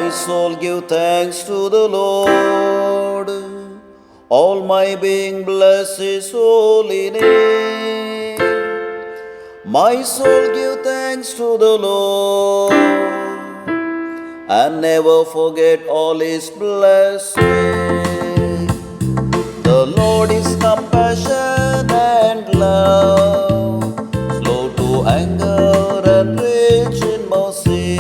My soul give thanks to the Lord. All my being bless His holy name. My soul give thanks to the Lord and never forget all His blessings. The Lord is compassion and love, slow to anger and rich in mercy.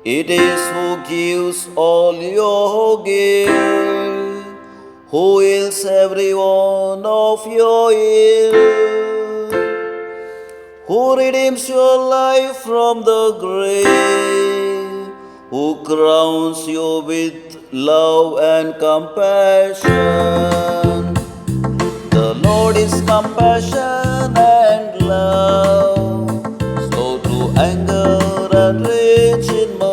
It is who gives all your guilt, who heals every one of your ill, who redeems your life from the grave, who crowns you with love and compassion. The Lord is compassion and love, slow to anger and rich in mercy.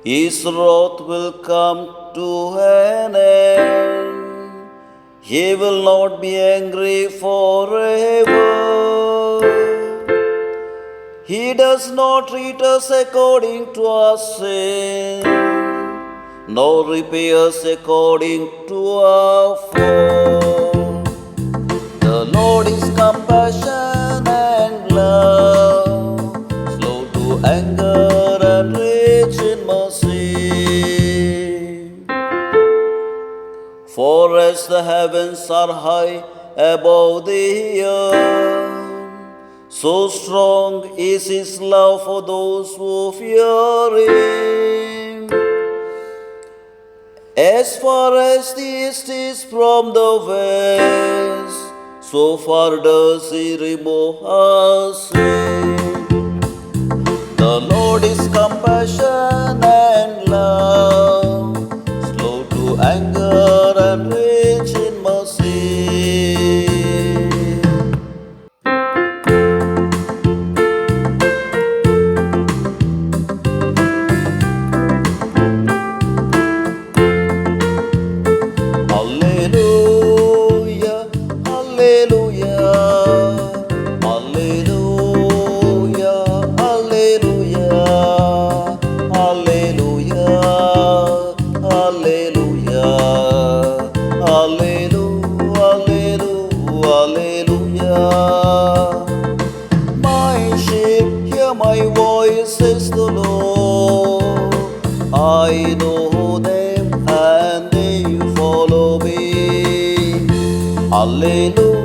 His wrath will come to an end. He will not be angry forever. He does not treat us according to our sin, nor repay us according to our fault. The Lord is compassion and love, slow to anger and rich in mercy. For as the heavens are high above the earth, so strong is His love for those who fear Him. As far as the east is from the west, so far does He remove our sin. The Lord is compassion and love, slow to anger and rich in mercy. Hallelujah, hallelujah, hallelujah, hallelujah, hallelujah, hallelujah, hallelujah, hallelujah. My sheep hear my voice, says the Lord. I know them and they follow me. Hallelujah.